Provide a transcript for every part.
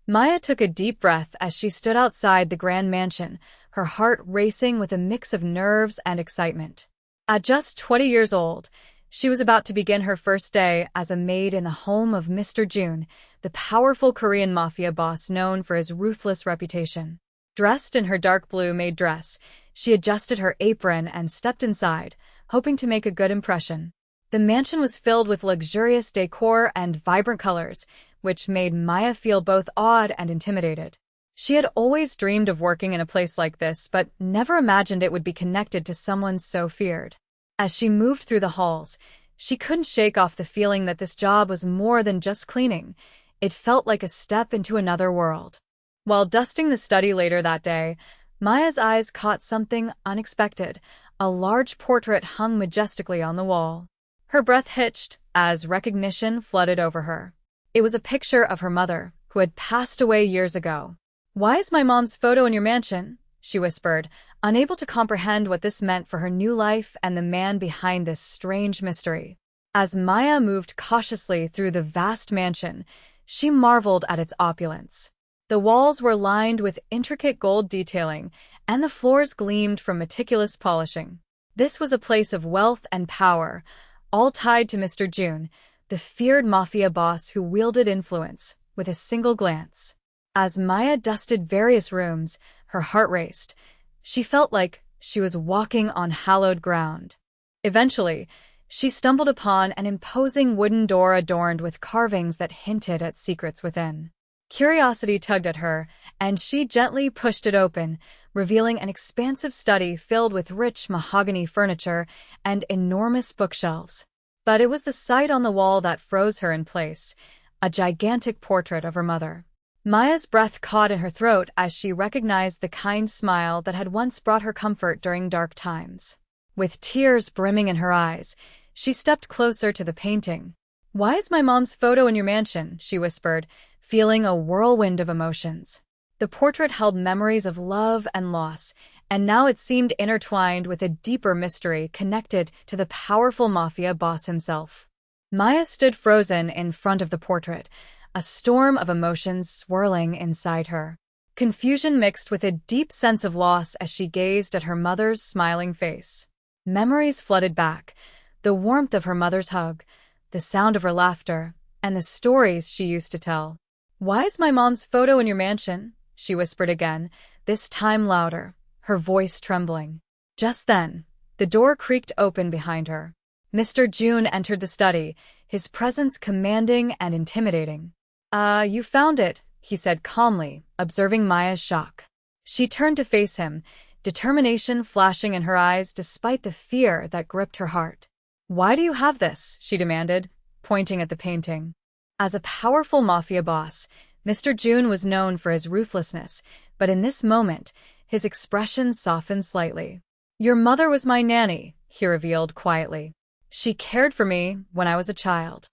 Maya took a deep breath as she stood outside the grand mansion, her heart racing with a mix of nerves and excitement. At just 20 years old, she was about to begin her first day as a maid in the home of Mr. Jun, the powerful Korean Mafia boss known for his ruthless reputation. Dressed in her dark blue maid dress, she adjusted her apron and stepped inside, hoping to make a good impression. The mansion was filled with luxurious decor and vibrant colors, which made Maya feel both awed and intimidated. She had always dreamed of working in a place like this, but never imagined it would be connected to someone so feared. As she moved through the halls, she couldn't shake off the feeling that this job was more than just cleaning. It felt like a step into another world. While dusting the study later that day, Maya's eyes caught something unexpected. A large portrait hung majestically on the wall. Her breath hitched as recognition flooded over her. It was a picture of her mother, who had passed away years ago. "Why is my mom's photo in your mansion?" she whispered, unable to comprehend what this meant for her new life and the man behind this strange mystery. As Maya moved cautiously through the vast mansion, she marveled at its opulence. The walls were lined with intricate gold detailing, and the floors gleamed from meticulous polishing. This was a place of wealth and power, all tied to Mr. Jun, the feared mafia boss who wielded influence with a single glance. As Maya dusted various rooms, her heart raced. She felt like she was walking on hallowed ground. Eventually, she stumbled upon an imposing wooden door adorned with carvings that hinted at secrets within. Curiosity tugged at her, and she gently pushed it open, revealing an expansive study filled with rich mahogany furniture and enormous bookshelves. But it was the sight on the wall that froze her in place, a gigantic portrait of her mother. Maya's breath caught in her throat as she recognized the kind smile that had once brought her comfort during dark times. With tears brimming in her eyes, she stepped closer to the painting. "Why is my mom's photo in your mansion?" she whispered, feeling a whirlwind of emotions. The portrait held memories of love and loss, and now it seemed intertwined with a deeper mystery connected to the powerful mafia boss himself. Maya stood frozen in front of the portrait, a storm of emotions swirling inside her. Confusion mixed with a deep sense of loss as she gazed at her mother's smiling face. Memories flooded back, the warmth of her mother's hug, the sound of her laughter, and the stories she used to tell. "Why is my mom's photo in your mansion?" she whispered again, this time louder, her voice trembling. Just then, the door creaked open behind her. Mr. Jun entered the study, his presence commanding and intimidating. You found it," he said calmly, observing Maya's shock. She turned to face him, determination flashing in her eyes despite the fear that gripped her heart. "Why do you have this?" she demanded, pointing at the painting. As a powerful mafia boss, Mr. Jun was known for his ruthlessness, but in this moment, his expression softened slightly. "Your mother was my nanny," he revealed quietly. "She cared for me when I was a child."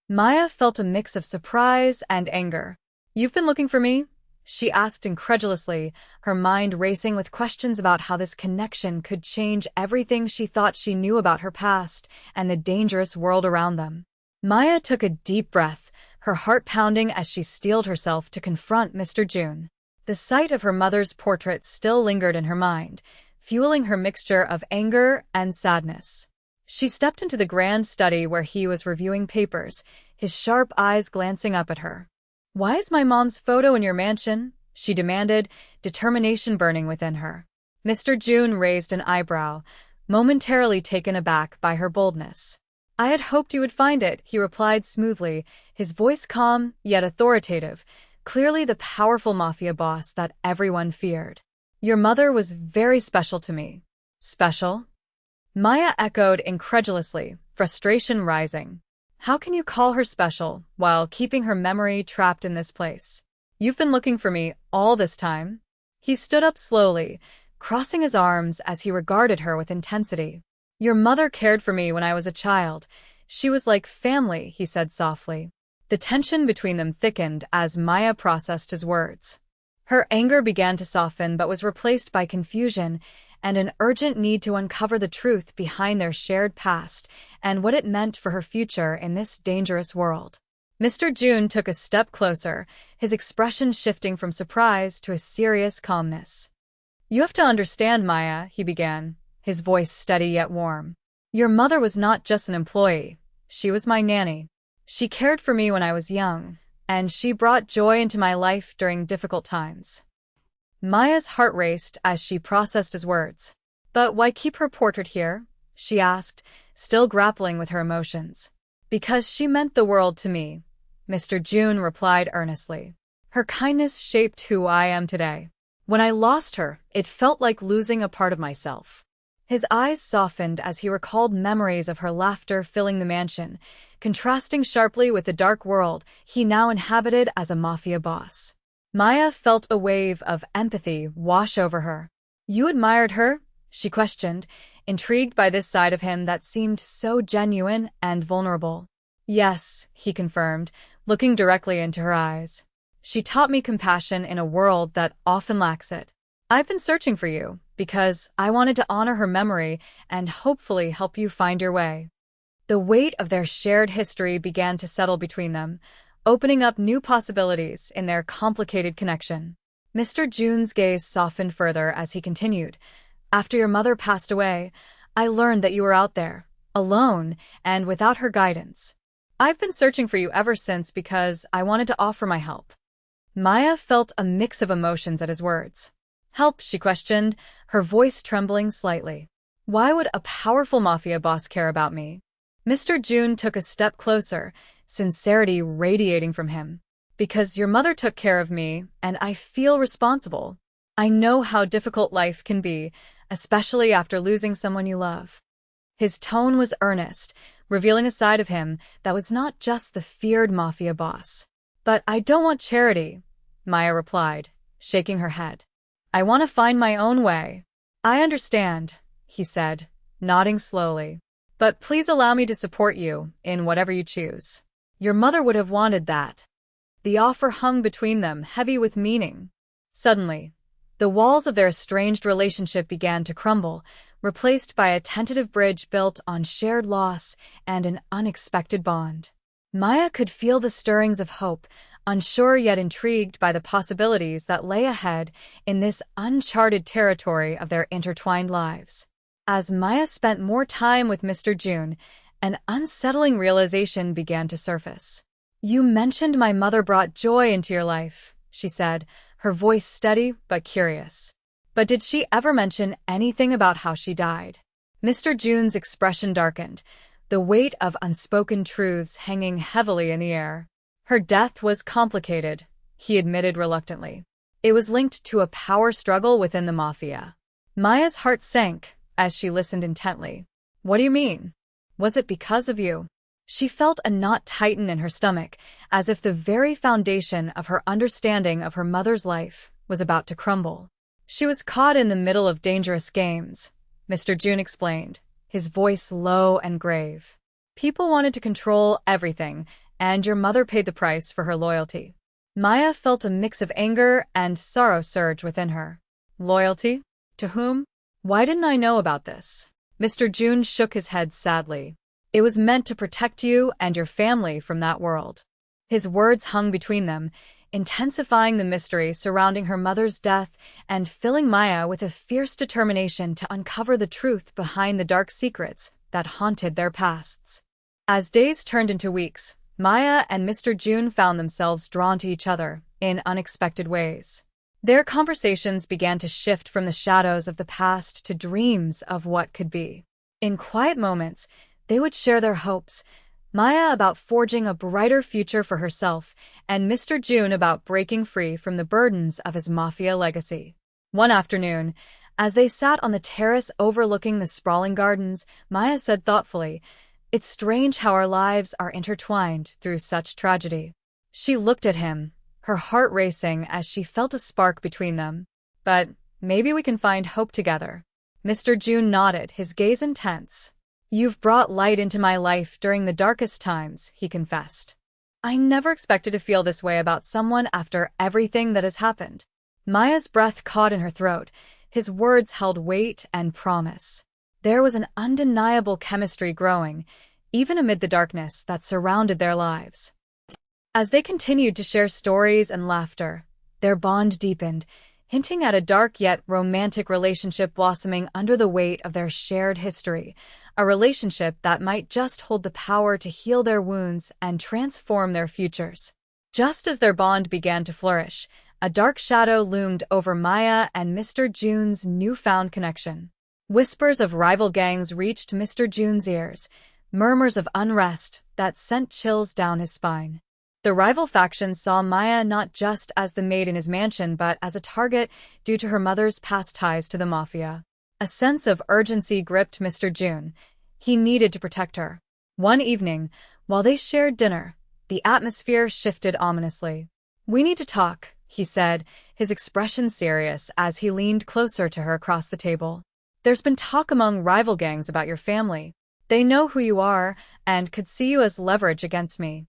Maya felt a mix of surprise and anger. "You've been looking for me?" she asked incredulously, her mind racing with questions about how this connection could change everything she thought she knew about her past and the dangerous world around them. Maya took a deep breath, her heart pounding as she steeled herself to confront Mr. Jun. The sight of her mother's portrait still lingered in her mind, fueling her mixture of anger and sadness. She stepped into the grand study where he was reviewing papers, his sharp eyes glancing up at her. "Why is my mom's photo in your mansion?" she demanded, determination burning within her. Mr. Jun raised an eyebrow, momentarily taken aback by her boldness. "I had hoped you would find it," he replied smoothly, his voice calm yet authoritative, clearly the powerful mafia boss that everyone feared. "Your mother was very special to me." "Special?" Maya echoed incredulously, frustration rising. "How can you call her special while keeping her memory trapped in this place? You've been looking for me all this time?" He stood up slowly, crossing his arms as he regarded her with intensity. "Your mother cared for me when I was a child. She was like family," he said softly. The tension between them thickened as Maya processed his words. Her anger began to soften but was replaced by confusion and an urgent need to uncover the truth behind their shared past and what it meant for her future in this dangerous world. Mr. June took a step closer, his expression shifting from surprise to a serious calmness. "You have to understand, Maya," he began, his voice steady yet warm. "Your mother was not just an employee. She was my nanny. She cared for me when I was young, and she brought joy into my life during difficult times." Maya's heart raced as she processed his words. "But why keep her portrait here?" she asked, still grappling with her emotions. "Because she meant the world to me," Mr. June replied earnestly. "Her kindness shaped who I am today. When I lost her, it felt like losing a part of myself." His eyes softened as he recalled memories of her laughter filling the mansion, contrasting sharply with the dark world he now inhabited as a mafia boss. Maya felt a wave of empathy wash over her. "You admired her?" she questioned, intrigued by this side of him that seemed so genuine and vulnerable. "Yes," he confirmed, looking directly into her eyes. "She taught me compassion in a world that often lacks it. I've been searching for you because I wanted to honor her memory and hopefully help you find your way." The weight of their shared history began to settle between them, opening up new possibilities in their complicated connection. Mr. June's gaze softened further as he continued. "After your mother passed away, I learned that you were out there, alone and without her guidance. I've been searching for you ever since because I wanted to offer my help." Maya felt a mix of emotions at his words. "Help?" she questioned, her voice trembling slightly. "Why would a powerful mafia boss care about me?" Mr. June took a step closer, sincerity radiating from him. "Because your mother took care of me, and I feel responsible. I know how difficult life can be, especially after losing someone you love." His tone was earnest, revealing a side of him that was not just the feared mafia boss. "But I don't want charity," Maya replied, shaking her head. "I want to find my own way." "I understand," he said, nodding slowly. "But please allow me to support you in whatever you choose. Your mother would have wanted that." The offer hung between them, heavy with meaning. Suddenly, the walls of their estranged relationship began to crumble, replaced by a tentative bridge built on shared loss and an unexpected bond. Maya could feel the stirrings of hope, unsure yet intrigued by the possibilities that lay ahead in this uncharted territory of their intertwined lives. As Maya spent more time with Mr. June, an unsettling realization began to surface. "You mentioned my mother brought joy into your life," she said, her voice steady but curious. "But did she ever mention anything about how she died?" Mr. June's expression darkened, the weight of unspoken truths hanging heavily in the air. "Her death was complicated," he admitted reluctantly. "It was linked to a power struggle within the Mafia." Maya's heart sank as she listened intently. "What do you mean? Was it because of you?" She felt a knot tighten in her stomach, as if the very foundation of her understanding of her mother's life was about to crumble. "She was caught in the middle of dangerous games," Mr. June explained, his voice low and grave. "People wanted to control everything, and your mother paid the price for her loyalty." Maya felt a mix of anger and sorrow surge within her. "Loyalty? To whom? Why didn't I know about this?" Mr. June shook his head sadly. "It was meant to protect you and your family from that world." His words hung between them, intensifying the mystery surrounding her mother's death and filling Maya with a fierce determination to uncover the truth behind the dark secrets that haunted their pasts. As days turned into weeks, Maya and Mr. June found themselves drawn to each other in unexpected ways. Their conversations began to shift from the shadows of the past to dreams of what could be. In quiet moments, they would share their hopes, Maya about forging a brighter future for herself, and Mr. June about breaking free from the burdens of his mafia legacy. One afternoon, as they sat on the terrace overlooking the sprawling gardens, Maya said thoughtfully, "It's strange how our lives are intertwined through such tragedy." She looked at him, her heart racing as she felt a spark between them. "But maybe we can find hope together." Mr. June nodded, his gaze intense. "You've brought light into my life during the darkest times," he confessed. "I never expected to feel this way about someone after everything that has happened." Maya's breath caught in her throat, his words held weight and promise. There was an undeniable chemistry growing, even amid the darkness that surrounded their lives. As they continued to share stories and laughter, their bond deepened, hinting at a dark yet romantic relationship blossoming under the weight of their shared history, a relationship that might just hold the power to heal their wounds and transform their futures. Just as their bond began to flourish, a dark shadow loomed over Maya and Mr. June's newfound connection. Whispers of rival gangs reached Mr. June's ears, murmurs of unrest that sent chills down his spine. The rival faction saw Maya not just as the maid in his mansion but as a target due to her mother's past ties to the Mafia. A sense of urgency gripped Mr. June. He needed to protect her. One evening, while they shared dinner, the atmosphere shifted ominously. "We need to talk," he said, his expression serious as he leaned closer to her across the table. "There's been talk among rival gangs about your family. They know who you are and could see you as leverage against me."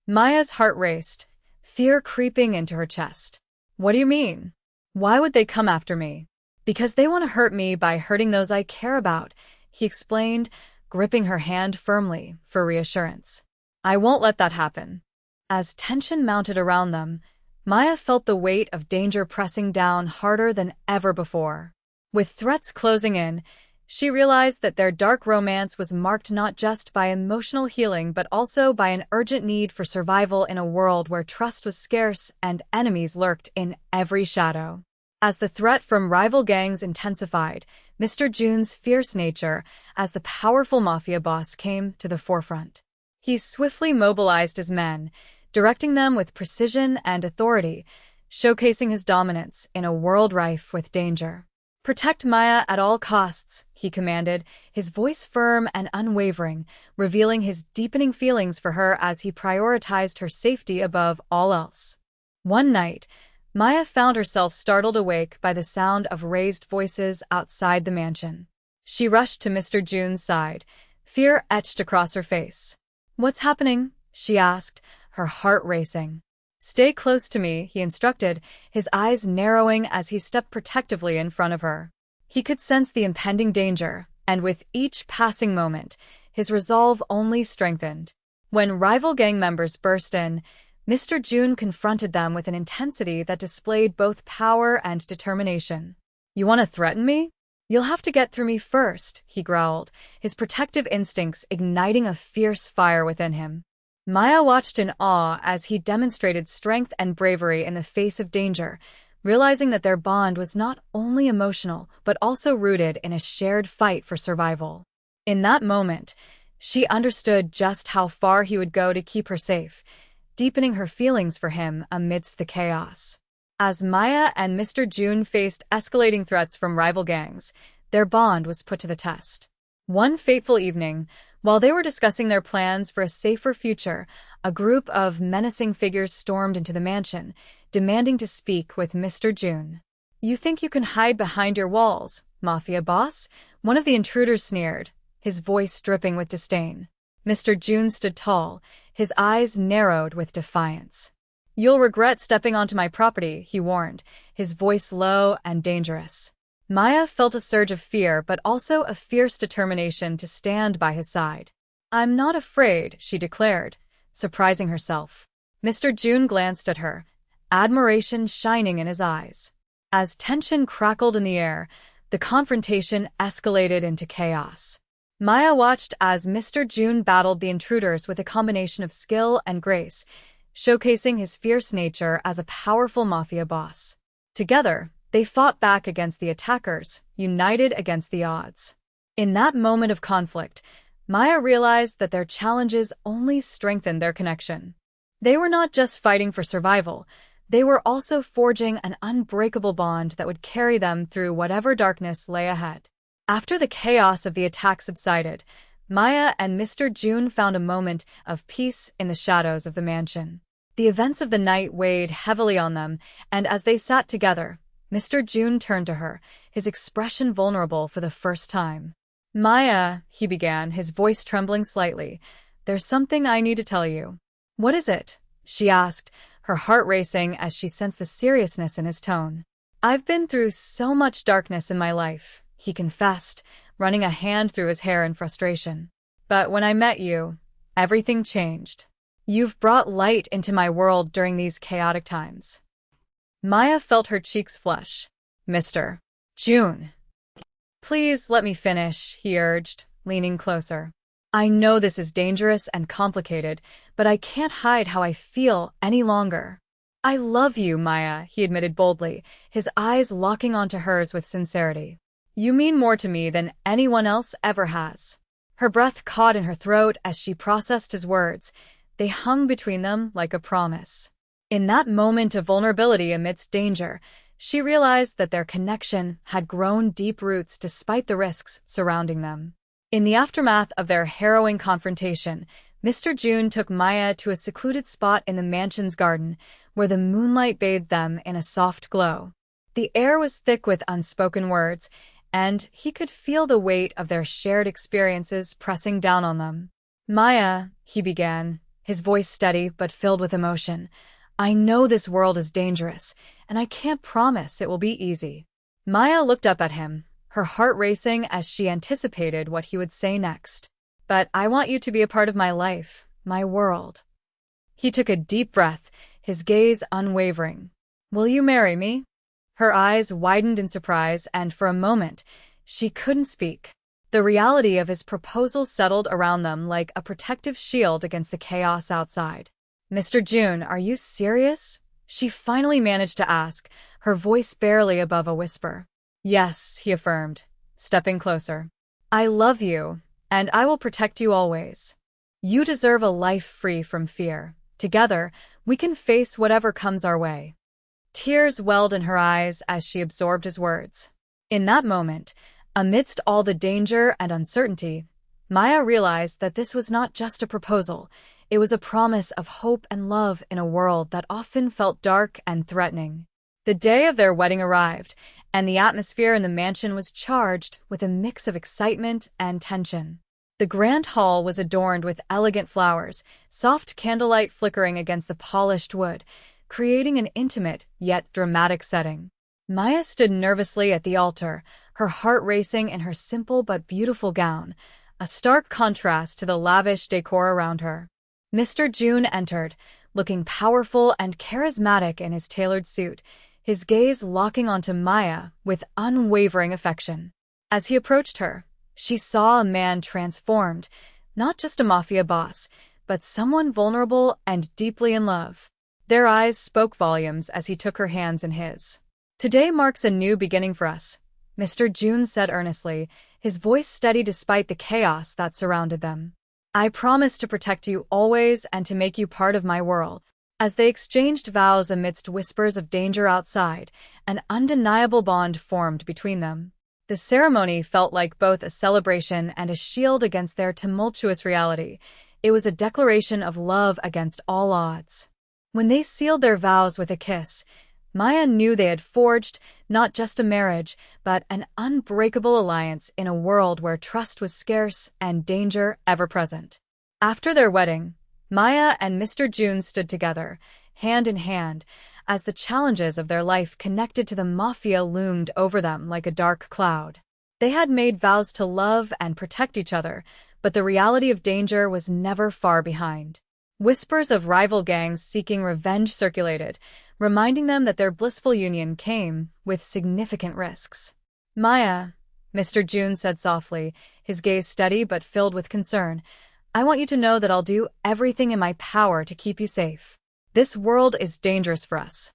Maya's heart raced, fear creeping into her chest. "What do you mean? Why would they come after me?" "Because they want to hurt me by hurting those I care about," he explained, gripping her hand firmly for reassurance. "I won't let that happen." As tension mounted around them, Maya felt the weight of danger pressing down harder than ever before. With threats closing in, she realized that their dark romance was marked not just by emotional healing but also by an urgent need for survival in a world where trust was scarce and enemies lurked in every shadow. As the threat from rival gangs intensified, Mr. June's fierce nature as the powerful Mafia boss came to the forefront. He swiftly mobilized his men, directing them with precision and authority, showcasing his dominance in a world rife with danger. "Protect Maya at all costs," he commanded, his voice firm and unwavering, revealing his deepening feelings for her as he prioritized her safety above all else. One night, Maya found herself startled awake by the sound of raised voices outside the mansion. She rushed to Mr. June's side, fear etched across her face. "What's happening?" she asked, her heart racing. "Stay close to me," he instructed, his eyes narrowing as he stepped protectively in front of her. He could sense the impending danger, and with each passing moment, his resolve only strengthened. When rival gang members burst in, Mr. June confronted them with an intensity that displayed both power and determination. "You want to threaten me? You'll have to get through me first," he growled, his protective instincts igniting a fierce fire within him. Maya watched in awe as he demonstrated strength and bravery in the face of danger, realizing that their bond was not only emotional but also rooted in a shared fight for survival. In that moment, she understood just how far he would go to keep her safe, deepening her feelings for him amidst the chaos. As Maya and Mr. June faced escalating threats from rival gangs, their bond was put to the test. One fateful evening, while they were discussing their plans for a safer future, a group of menacing figures stormed into the mansion, demanding to speak with Mr. June. "You think you can hide behind your walls, Mafia boss?" one of the intruders sneered, his voice dripping with disdain. Mr. June stood tall, his eyes narrowed with defiance. "You'll regret stepping onto my property," he warned, his voice low and dangerous. Maya felt a surge of fear but also a fierce determination to stand by his side. "I'm not afraid," she declared, surprising herself. Mr. June glanced at her, admiration shining in his eyes. As tension crackled in the air, the confrontation escalated into chaos. Maya watched as Mr. June battled the intruders with a combination of skill and grace, showcasing his fierce nature as a powerful Mafia boss. Together, they fought back against the attackers, united against the odds. In that moment of conflict, Maya realized that their challenges only strengthened their connection. They were not just fighting for survival, they were also forging an unbreakable bond that would carry them through whatever darkness lay ahead. After the chaos of the attack subsided, Maya and Mr. June found a moment of peace in the shadows of the mansion. The events of the night weighed heavily on them, and as they sat together, Mr. June turned to her, his expression vulnerable for the first time. "Maya," he began, his voice trembling slightly, "there's something I need to tell you." "What is it?" she asked, her heart racing as she sensed the seriousness in his tone. "I've been through so much darkness in my life," he confessed, running a hand through his hair in frustration. "But when I met you, everything changed." You've brought light into my world during these chaotic times. Maya felt her cheeks flush. Mr. June. Please let me finish, he urged, leaning closer. I know this is dangerous and complicated, but I can't hide how I feel any longer. I love you, Maya, he admitted boldly, his eyes locking onto hers with sincerity. You mean more to me than anyone else ever has. Her breath caught in her throat as she processed his words. They hung between them like a promise. In that moment of vulnerability amidst danger, she realized that their connection had grown deep roots despite the risks surrounding them. In the aftermath of their harrowing confrontation, Mr. June took Maya to a secluded spot in the mansion's garden, where the moonlight bathed them in a soft glow. The air was thick with unspoken words, and he could feel the weight of their shared experiences pressing down on them. Maya, he began, his voice steady but filled with emotion, I know this world is dangerous, and I can't promise it will be easy. Maya looked up at him, her heart racing as she anticipated what he would say next. But I want you to be a part of my life, my world. He took a deep breath, his gaze unwavering. Will you marry me? Her eyes widened in surprise, and for a moment, she couldn't speak. The reality of his proposal settled around them like a protective shield against the chaos outside. Mr. June, are you serious? She finally managed to ask, her voice barely above a whisper. Yes, he affirmed, stepping closer. I love you, and I will protect you always. You deserve a life free from fear. Together, we can face whatever comes our way. Tears welled in her eyes as she absorbed his words. In that moment, amidst all the danger and uncertainty, Maya realized that this was not just a proposal. It was a promise of hope and love in a world that often felt dark and threatening. The day of their wedding arrived, and the atmosphere in the mansion was charged with a mix of excitement and tension. The grand hall was adorned with elegant flowers, soft candlelight flickering against the polished wood, creating an intimate yet dramatic setting. Maya stood nervously at the altar, her heart racing in her simple but beautiful gown, a stark contrast to the lavish decor around her. Mr. June entered, looking powerful and charismatic in his tailored suit, his gaze locking onto Maya with unwavering affection. As he approached her, she saw a man transformed, not just a mafia boss, but someone vulnerable and deeply in love. Their eyes spoke volumes as he took her hands in his. Today marks a new beginning for us, Mr. June said earnestly, his voice steady despite the chaos that surrounded them. I promise to protect you always and to make you part of my world. As they exchanged vows amidst whispers of danger outside, an undeniable bond formed between them. The ceremony felt like both a celebration and a shield against their tumultuous reality. It was a declaration of love against all odds. When they sealed their vows with a kiss, Maya knew they had forged not just a marriage, but an unbreakable alliance in a world where trust was scarce and danger ever-present. After their wedding, Maya and Mr. June stood together, hand in hand, as the challenges of their life connected to the Mafia loomed over them like a dark cloud. They had made vows to love and protect each other, but the reality of danger was never far behind. Whispers of rival gangs seeking revenge circulated, reminding them that their blissful union came with significant risks. Maya, Mr. June said softly, his gaze steady but filled with concern, I want you to know that I'll do everything in my power to keep you safe. This world is dangerous for us.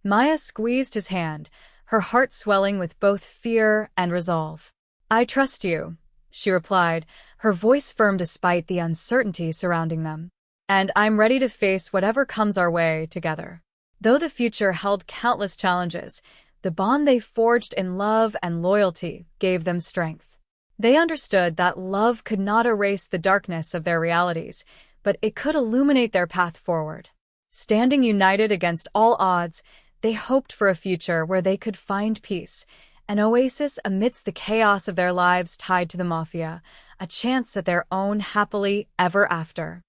Maya squeezed his hand, her heart swelling with both fear and resolve. I trust you, she replied, her voice firm despite the uncertainty surrounding them. And I'm ready to face whatever comes our way together. Though the future held countless challenges, the bond they forged in love and loyalty gave them strength. They understood that love could not erase the darkness of their realities, but it could illuminate their path forward. Standing united against all odds, they hoped for a future where they could find peace, an oasis amidst the chaos of their lives tied to the Mafia, a chance at their own happily ever after.